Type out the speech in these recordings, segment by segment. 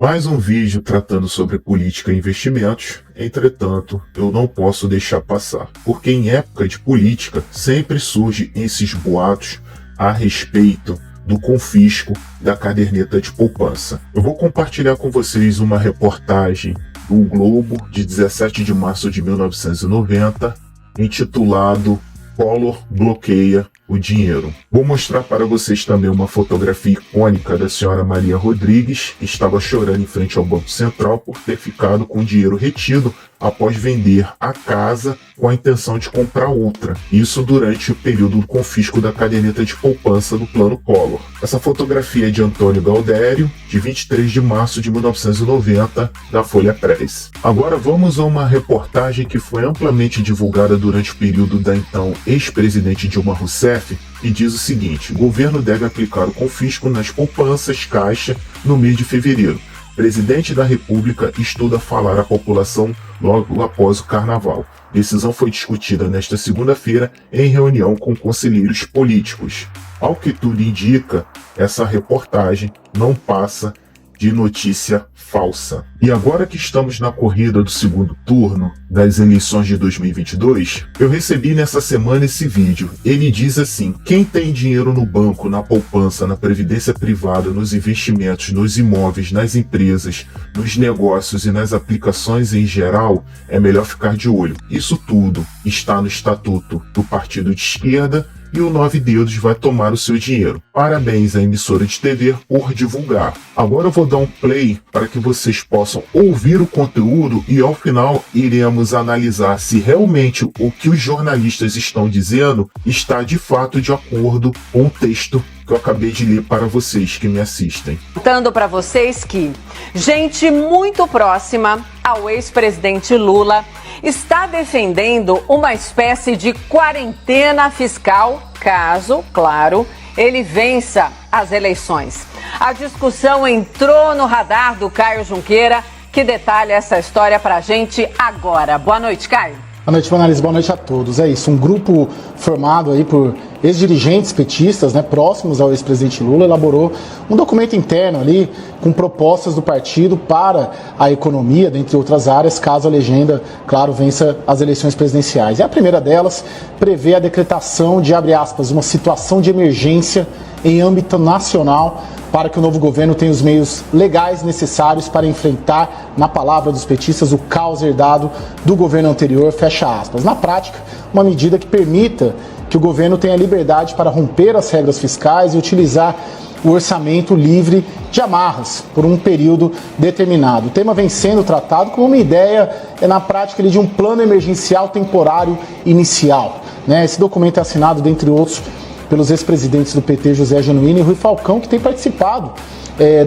Mais um vídeo tratando sobre política e investimentos. Entretanto, eu não posso deixar passar, porque em época de política sempre surgem esses boatos a respeito do confisco da caderneta de poupança. Eu vou compartilhar com vocês uma reportagem do Globo de 17 de março de 1990, intitulado Collor bloqueia o dinheiro. Vou mostrar para vocês também uma fotografia icônica da senhora Maria Rodrigues, que estava chorando em frente ao Banco Central por ter ficado com o dinheiro retido após vender a casa com a intenção de comprar outra. Isso durante o período do confisco da caderneta de poupança do Plano Collor. Essa fotografia é de Antônio Galdério, de 23 de março de 1990, da Folha Press. Agora vamos a uma reportagem que foi amplamente divulgada durante o período da então ex-presidente Dilma Rousseff, e diz o seguinte: o governo deve aplicar o confisco nas poupanças Caixa no mês de fevereiro. Presidente da República estuda falar à população logo após o Carnaval. Decisão foi discutida nesta segunda-feira em reunião com conselheiros políticos. Ao que tudo indica, essa reportagem não passa de notícia falsa. E agora que estamos na corrida do segundo turno das eleições de 2022, eu recebi nessa semana esse vídeo. Ele diz assim: quem tem dinheiro no banco, na poupança, na previdência privada, nos investimentos, nos imóveis, nas empresas, nos negócios e nas aplicações em geral, é melhor ficar de olho. Isso tudo está no estatuto do partido de esquerda, e o 9 Dedos vai tomar o seu dinheiro. Parabéns à emissora de TV por divulgar. Agora eu vou dar um play para que vocês possam ouvir o conteúdo e ao final iremos analisar se realmente o que os jornalistas estão dizendo está de fato de acordo com o texto que eu acabei de ler para vocês que me assistem. Contando para vocês que gente muito próxima ao ex-presidente Lula está defendendo uma espécie de quarentena fiscal, caso, claro, ele vença as eleições. A discussão entrou no radar do Caio Junqueira, que detalha essa história pra gente agora. Boa noite, Caio. Boa noite, Vanessa. Boa noite a todos. É isso, um grupo formado aí por ex-dirigentes petistas, próximos ao ex-presidente Lula, elaborou um documento interno ali com propostas do partido para a economia, dentre outras áreas, caso a legenda, claro, vença as eleições presidenciais. E a primeira delas prevê a decretação de, abre aspas, uma situação de emergência em âmbito nacional para que o novo governo tenha os meios legais necessários para enfrentar, na palavra dos petistas, o caos herdado do governo anterior, fecha aspas. Na prática, uma medida que permita que o governo tenha liberdade para romper as regras fiscais e utilizar o orçamento livre de amarras por um período determinado. O tema vem sendo tratado como uma ideia, na prática, de um plano emergencial temporário inicial. Esse documento é assinado, dentre outros, pelos ex-presidentes do PT, José Genuíno e Rui Falcão, que têm participado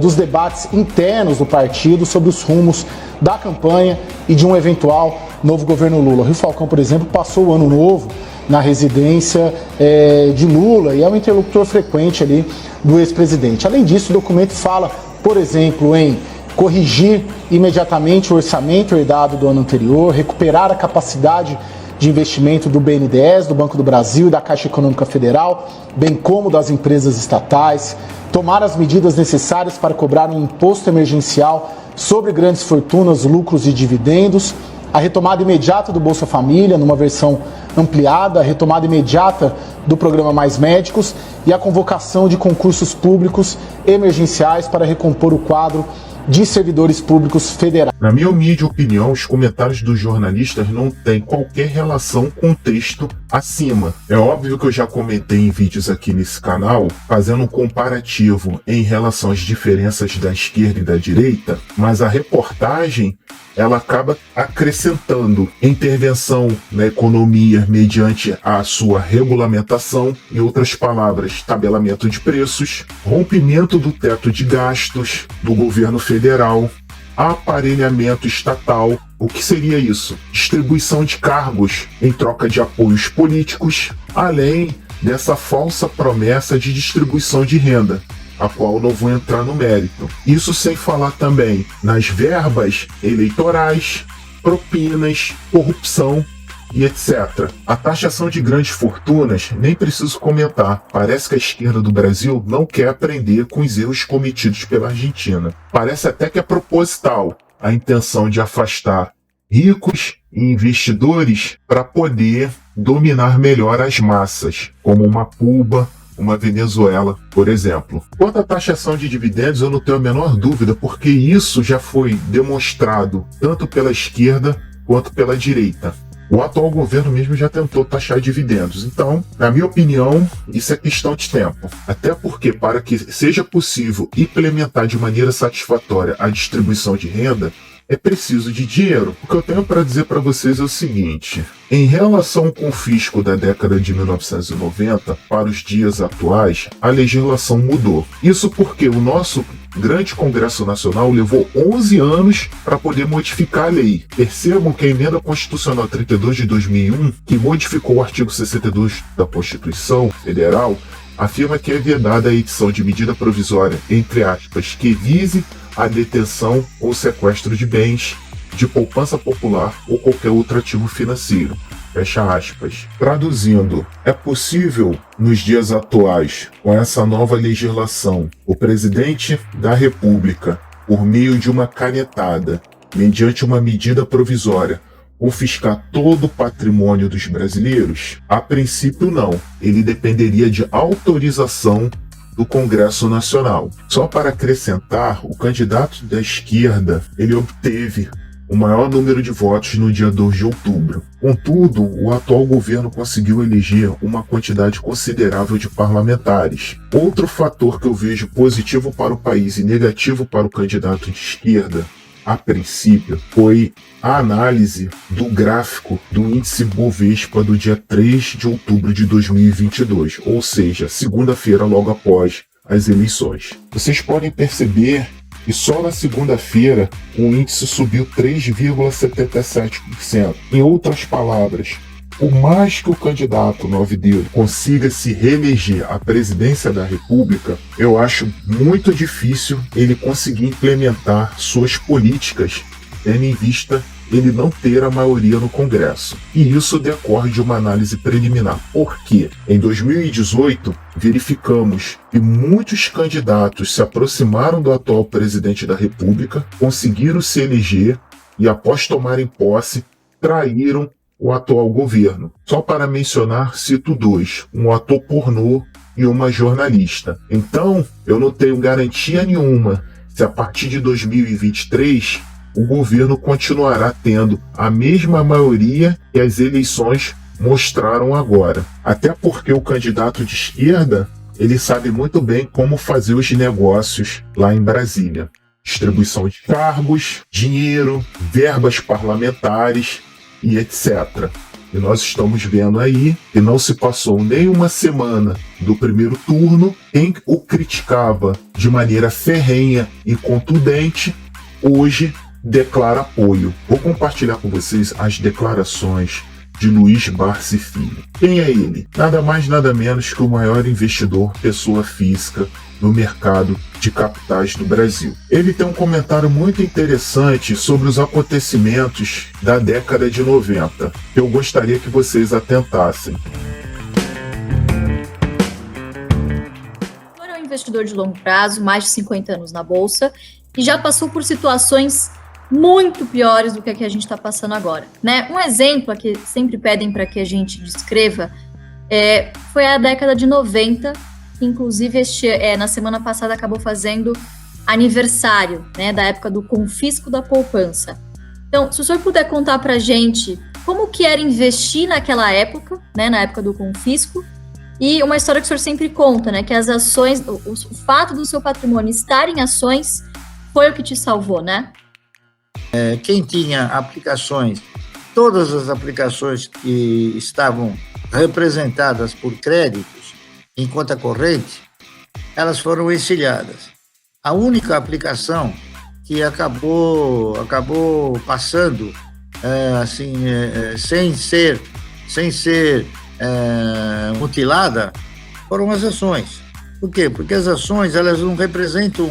dos debates internos do partido sobre os rumos da campanha e de um eventual novo governo Lula. Rui Falcão, por exemplo, passou o ano novo na residência de Lula e é um interlocutor frequente ali do ex-presidente. Além disso, o documento fala, por exemplo, em corrigir imediatamente o orçamento herdado do ano anterior, recuperar a capacidade de investimento do BNDES, do Banco do Brasil e da Caixa Econômica Federal, bem como das empresas estatais, tomar as medidas necessárias para cobrar um imposto emergencial sobre grandes fortunas, lucros e dividendos, a retomada imediata do Bolsa Família, numa versão ampliada, a retomada imediata do programa Mais Médicos e a convocação de concursos públicos emergenciais para recompor o quadro de servidores públicos federais. Na minha humilde opinião, os comentários dos jornalistas não têm qualquer relação com o texto acima. É óbvio que eu já comentei em vídeos aqui nesse canal, fazendo um comparativo em relação às diferenças da esquerda e da direita, mas a reportagem ela acaba acrescentando intervenção na economia mediante a sua regulamentação, em outras palavras, tabelamento de preços, rompimento do teto de gastos do governo federal, aparelhamento estatal. O que seria isso? Distribuição de cargos em troca de apoios políticos, além dessa falsa promessa de distribuição de renda, a qual não vou entrar no mérito. Isso sem falar também nas verbas eleitorais, propinas, corrupção, e etc. A taxação de grandes fortunas, nem preciso comentar. Parece que a esquerda do Brasil não quer aprender com os erros cometidos pela Argentina. Parece até que é proposital a intenção de afastar ricos e investidores para poder dominar melhor as massas, como uma Cuba, uma Venezuela, por exemplo. Quanto à taxação de dividendos, eu não tenho a menor dúvida, porque isso já foi demonstrado tanto pela esquerda quanto pela direita. O atual governo mesmo já tentou taxar dividendos. Então, na minha opinião, isso é questão de tempo. Até porque, para que seja possível implementar de maneira satisfatória a distribuição de renda, é preciso de dinheiro. O que eu tenho para dizer para vocês é o seguinte: em relação ao confisco da década de 1990 para os dias atuais, a legislação mudou. Isso porque o nosso grande Congresso Nacional levou 11 anos para poder modificar a lei. Percebam que a Emenda Constitucional 32 de 2001, que modificou o artigo 62 da Constituição Federal, afirma que é vedada a edição de medida provisória, entre aspas, que vise a detenção ou sequestro de bens, de poupança popular ou qualquer outro ativo financeiro. Fecha aspas. Traduzindo, é possível, nos dias atuais, com essa nova legislação, o presidente da República, por meio de uma canetada, mediante uma medida provisória, confiscar todo o patrimônio dos brasileiros? A princípio, não. Ele dependeria de autorização do Congresso Nacional. Só para acrescentar, o candidato da esquerda, ele obteve o maior número de votos no dia 2 de outubro. Contudo, o atual governo conseguiu eleger uma quantidade considerável de parlamentares. Outro fator que eu vejo positivo para o país e negativo para o candidato de esquerda, a princípio, foi a análise do gráfico do índice Bovespa do dia 3 de outubro de 2022, ou seja, segunda-feira logo após as eleições. Vocês podem perceber que só na segunda-feira o índice subiu 3,77%. Em outras palavras, por mais que o candidato Nove Dedos consiga se reeleger à presidência da República, eu acho muito difícil ele conseguir implementar suas políticas, tendo em vista ele não ter a maioria no Congresso. E isso decorre de uma análise preliminar. Por quê? Em 2018, verificamos que muitos candidatos se aproximaram do atual presidente da República, conseguiram se eleger e, após tomarem posse, traíram o atual governo. Só para mencionar, cito dois: um ator pornô e uma jornalista. Então, eu não tenho garantia nenhuma se a partir de 2023 o governo continuará tendo a mesma maioria que as eleições mostraram agora. Até porque o candidato de esquerda, ele sabe muito bem como fazer os negócios lá em Brasília. Distribuição de cargos, dinheiro, verbas parlamentares e etc. E nós estamos vendo aí que não se passou nem uma semana do primeiro turno, quem o criticava de maneira ferrenha e contundente, hoje declara apoio. Vou compartilhar com vocês as declarações de Luiz Barsi Filho. Quem é ele? Nada mais, nada menos que o maior investidor, pessoa física, no mercado de capitais do Brasil. Ele tem um comentário muito interessante sobre os acontecimentos da década de 90, que eu gostaria que vocês atentassem. É um investidor de longo prazo, mais de 50 anos na Bolsa, e já passou por situações muito piores do que a que a gente está passando agora, né? Um exemplo que sempre pedem para que a gente descreva foi a década de 90, que inclusive na semana passada acabou fazendo aniversário, né, da época do confisco da poupança. Então, se o senhor puder contar para a gente como que era investir naquela época, né, na época do confisco, e uma história que o senhor sempre conta, né, que as ações, o fato do seu patrimônio estar em ações foi o que te salvou, né? Quem tinha aplicações, todas as aplicações que estavam representadas por créditos em conta corrente, elas foram exiliadas. A única aplicação que acabou passando sem ser mutilada foram as ações. Por quê? Porque as ações, elas não representam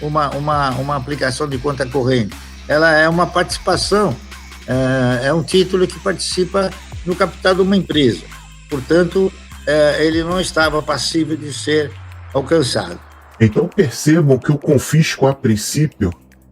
uma aplicação de conta corrente. Ela é uma participação é um título que participa no capital de uma empresa. Portanto, ele não estava passível de ser alcançado. Então percebam que o confisco, a princípio,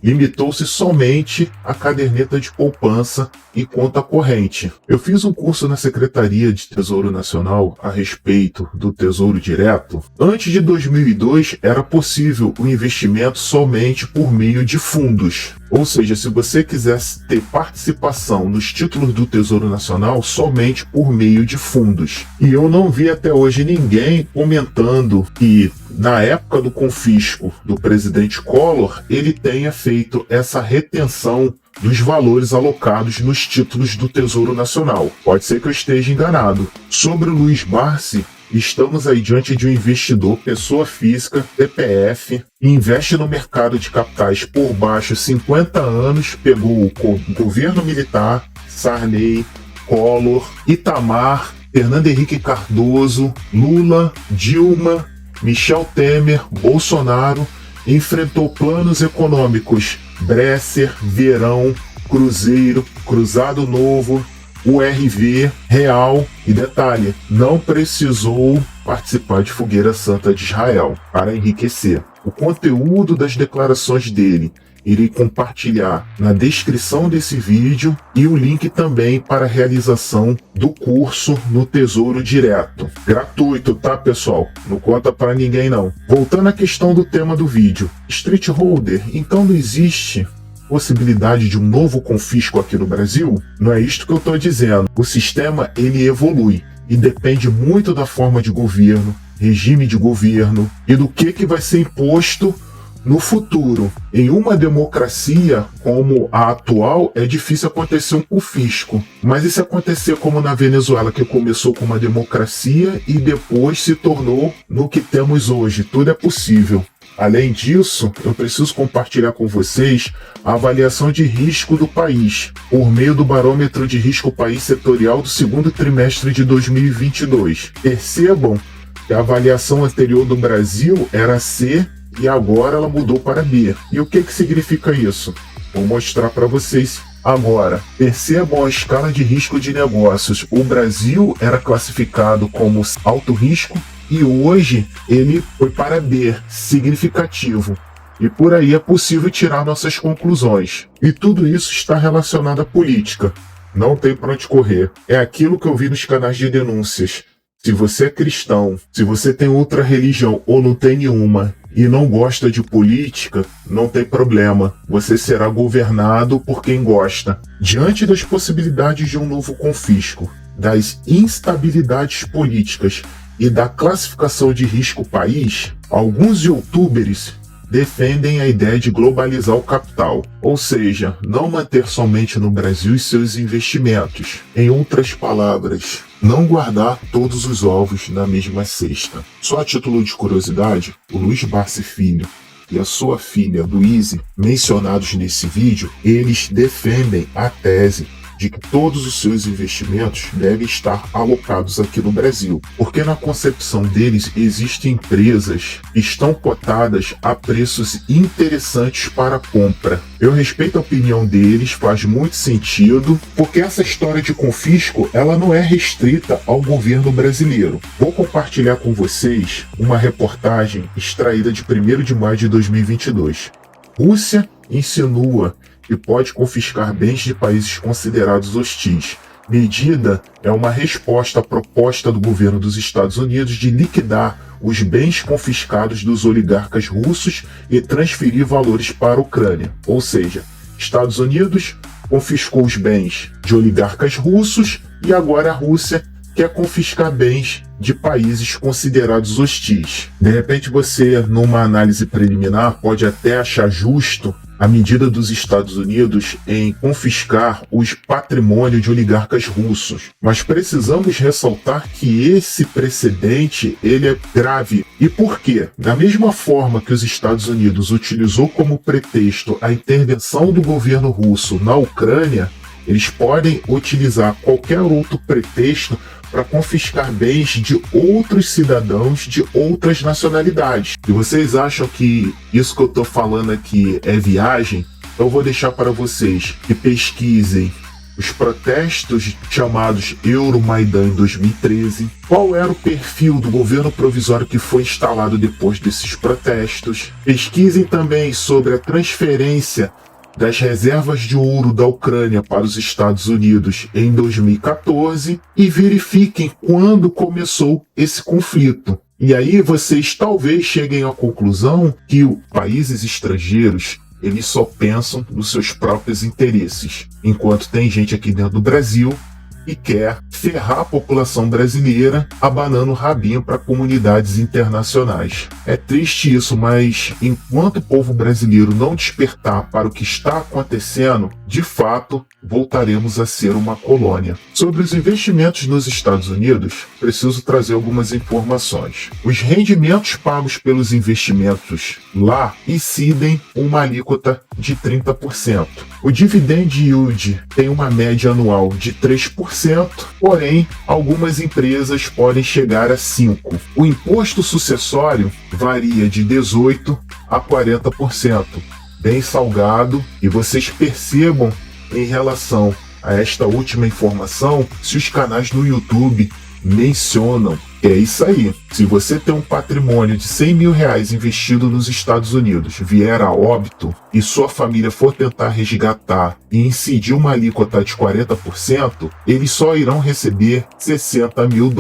limitou-se somente à caderneta de poupança e conta corrente. Eu fiz um curso na Secretaria de Tesouro Nacional a respeito do Tesouro Direto. Antes de 2002, era possível o investimento somente por meio de fundos. Ou seja, se você quisesse ter participação nos títulos do Tesouro Nacional, somente por meio de fundos. E eu não vi até hoje ninguém comentando que, na época do confisco do presidente Collor, ele tenha feito essa retenção dos valores alocados nos títulos do Tesouro Nacional. Pode ser que eu esteja enganado. Sobre o Luiz Barsi, estamos aí diante de um investidor, pessoa física, CPF, investe no mercado de capitais por baixo 50 anos, pegou o governo militar, Sarney, Collor, Itamar, Fernando Henrique Cardoso, Lula, Dilma, Michel Temer, Bolsonaro, enfrentou planos econômicos Bresser, Verão, Cruzeiro, Cruzado Novo, URV, Real e detalhe, não precisou participar de Fogueira Santa de Israel para enriquecer. O conteúdo das declarações dele irei compartilhar na descrição desse vídeo e o link também para a realização do curso no Tesouro Direto. Gratuito, tá, pessoal? Não conta para ninguém não. Voltando à questão do tema do vídeo. Street Holder, então não existe possibilidade de um novo confisco aqui no Brasil? Não é isto que eu estou dizendo. O sistema, ele evolui e depende muito da forma de governo, regime de governo e do que vai ser imposto no futuro. Em uma democracia como a atual, é difícil acontecer um confisco. Mas e se acontecer como na Venezuela, que começou com uma democracia e depois se tornou no que temos hoje? Tudo é possível. Além disso, eu preciso compartilhar com vocês a avaliação de risco do país, por meio do Barômetro de Risco País Setorial do segundo trimestre de 2022. Percebam que a avaliação anterior do Brasil era C e agora ela mudou para B. E o que significa isso? Vou mostrar para vocês agora. Percebam a escala de risco de negócios. O Brasil era classificado como alto risco e hoje ele foi para B, significativo. E por aí é possível tirar nossas conclusões. E tudo isso está relacionado à política. Não tem para onde correr. É aquilo que eu vi nos canais de denúncias. Se você é cristão, se você tem outra religião ou não tem nenhuma e não gosta de política, não tem problema. Você será governado por quem gosta. Diante das possibilidades de um novo confisco, das instabilidades políticas e da classificação de risco país, alguns youtubers defendem a ideia de globalizar o capital, ou seja, não manter somente no Brasil os seus investimentos. Em outras palavras, não guardar todos os ovos na mesma cesta. Só a título de curiosidade, o Luiz Barsi Filho e a sua filha Luíse, mencionados nesse vídeo, eles defendem a tese de que todos os seus investimentos devem estar alocados aqui no Brasil, porque na concepção deles existem empresas que estão cotadas a preços interessantes para compra. Eu respeito a opinião deles, faz muito sentido, porque essa história de confisco, ela não é restrita ao governo brasileiro. Vou compartilhar com vocês uma reportagem extraída de 1º de maio de 2022. Rússia insinua que pode confiscar bens de países considerados hostis. Medida é uma resposta à proposta do governo dos Estados Unidos de liquidar os bens confiscados dos oligarcas russos e transferir valores para a Ucrânia. Ou seja, Estados Unidos confiscou os bens de oligarcas russos e agora a Rússia quer confiscar bens de países considerados hostis. De repente você, numa análise preliminar, pode até achar justo a medida dos Estados Unidos em confiscar os patrimônios de oligarcas russos. Mas precisamos ressaltar que esse precedente ele é grave. E por quê? Da mesma forma que os Estados Unidos utilizou como pretexto a intervenção do governo russo na Ucrânia, eles podem utilizar qualquer outro pretexto para confiscar bens de outros cidadãos de outras nacionalidades. Se vocês acham que isso que eu estou falando aqui é viagem, eu vou deixar para vocês que pesquisem os protestos chamados Euromaidan em 2013, qual era o perfil do governo provisório que foi instalado depois desses protestos. Pesquisem também sobre a transferência das reservas de ouro da Ucrânia para os Estados Unidos em 2014 e verifiquem quando começou esse conflito. E aí vocês talvez cheguem à conclusão que os países estrangeiros eles só pensam nos seus próprios interesses, enquanto tem gente aqui dentro do Brasil que quer ferrar a população brasileira abanando o rabinho para comunidades internacionais. É triste isso, mas enquanto o povo brasileiro não despertar para o que está acontecendo, de fato, voltaremos a ser uma colônia. Sobre os investimentos nos Estados Unidos, preciso trazer algumas informações. Os rendimentos pagos pelos investimentos lá incidem uma alíquota de 30%. O dividend yield tem uma média anual de 3%, porém, algumas empresas podem chegar a 5%. O imposto sucessório varia de 18% a 40%, bem salgado, e vocês percebam em relação a esta última informação, se os canais no YouTube mencionam. É isso aí. Se você tem um patrimônio de R$100 mil investido nos Estados Unidos, vier a óbito e sua família for tentar resgatar e incidir uma alíquota de 40%, eles só irão receber $60 mil.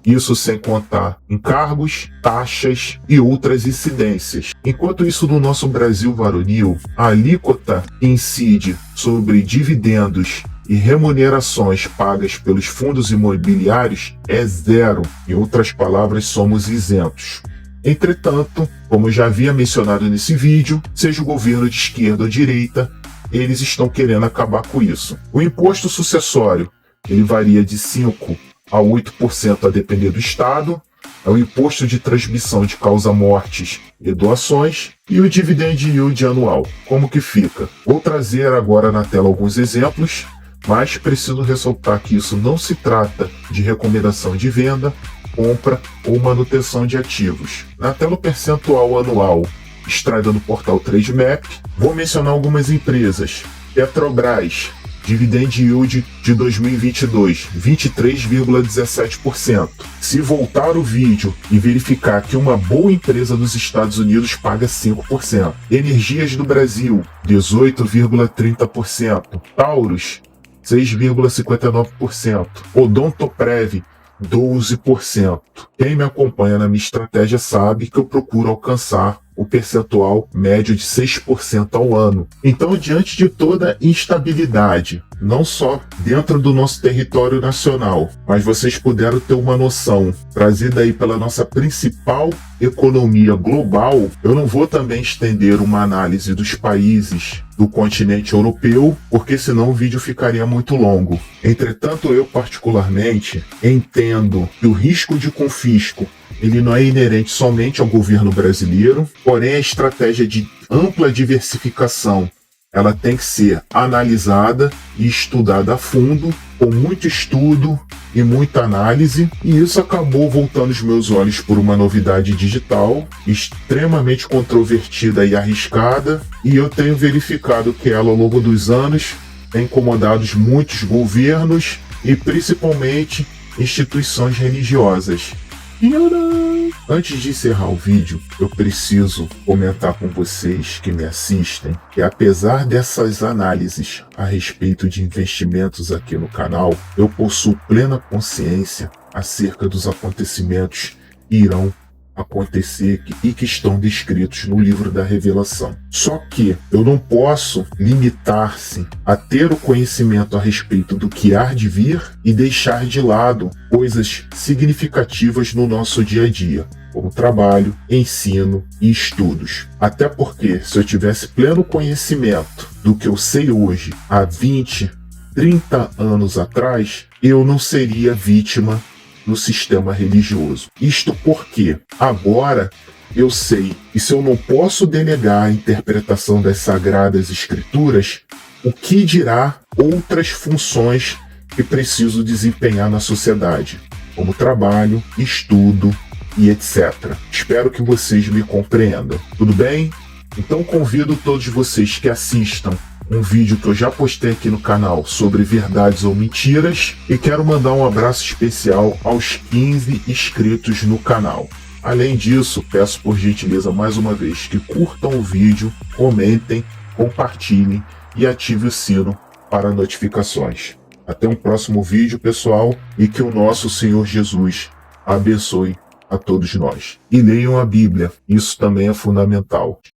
Isso sem contar encargos, taxas e outras incidências. Enquanto isso, no nosso Brasil varonil, a alíquota que incide sobre dividendos e remunerações pagas pelos fundos imobiliários é zero. Em outras palavras, somos isentos. Entretanto, como já havia mencionado nesse vídeo, seja o governo de esquerda ou direita, eles estão querendo acabar com isso. O imposto sucessório, ele varia de 5% a 8% a depender do estado. É o imposto de transmissão de causa-mortes e doações e o dividend yield anual. Como que fica? Vou trazer agora na tela alguns exemplos, mas preciso ressaltar que isso não se trata de recomendação de venda, compra ou manutenção de ativos. Na tela o percentual anual extraída do portal Trademap, vou mencionar algumas empresas. Petrobras, dividend yield de 2022, 23,17%. Se voltar o vídeo e verificar que uma boa empresa dos Estados Unidos paga 5%. Energias do Brasil, 18,30%. Taurus, 6,59%. Odontoprev, 12%. Quem me acompanha na minha estratégia sabe que eu procuro alcançar o percentual médio de 6% ao ano. Então, diante de toda instabilidade, não só dentro do nosso território nacional, mas vocês puderam ter uma noção trazida aí pela nossa principal economia global, eu não vou também estender uma análise dos países do continente europeu, porque senão o vídeo ficaria muito longo. Entretanto, eu particularmente entendo que o risco de confisco ele não é inerente somente ao governo brasileiro, porém a estratégia de ampla diversificação ela tem que ser analisada e estudada a fundo, com muito estudo e muita análise, e isso acabou voltando os meus olhos por uma novidade digital extremamente controvertida e arriscada, e eu tenho verificado que ela ao longo dos anos tem incomodado muitos governos e principalmente instituições religiosas. Antes de encerrar o vídeo, eu preciso comentar com vocês que me assistem que apesar dessas análises a respeito de investimentos aqui no canal, eu possuo plena consciência acerca dos acontecimentos que irão acontecer e que estão descritos no livro da Revelação. Só que eu não posso limitar-se a ter o conhecimento a respeito do que há de vir e deixar de lado coisas significativas no nosso dia a dia, como trabalho, ensino e estudos. Até porque, se eu tivesse pleno conhecimento do que eu sei hoje, há 20, 30 anos atrás, eu não seria vítima no sistema religioso. Isto porque agora eu sei que se eu não posso delegar a interpretação das Sagradas Escrituras, o que dirá outras funções que preciso desempenhar na sociedade, como trabalho, estudo e etc. Espero que vocês me compreendam. Tudo bem? Então convido todos vocês que assistam um vídeo que eu já postei aqui no canal sobre verdades ou mentiras, e quero mandar um abraço especial aos 15 inscritos no canal. Além disso, peço por gentileza mais uma vez que curtam o vídeo, comentem, compartilhem e ativem o sino para notificações. Até um próximo vídeo, pessoal, e que o nosso Senhor Jesus abençoe a todos nós. E leiam a Bíblia, isso também é fundamental.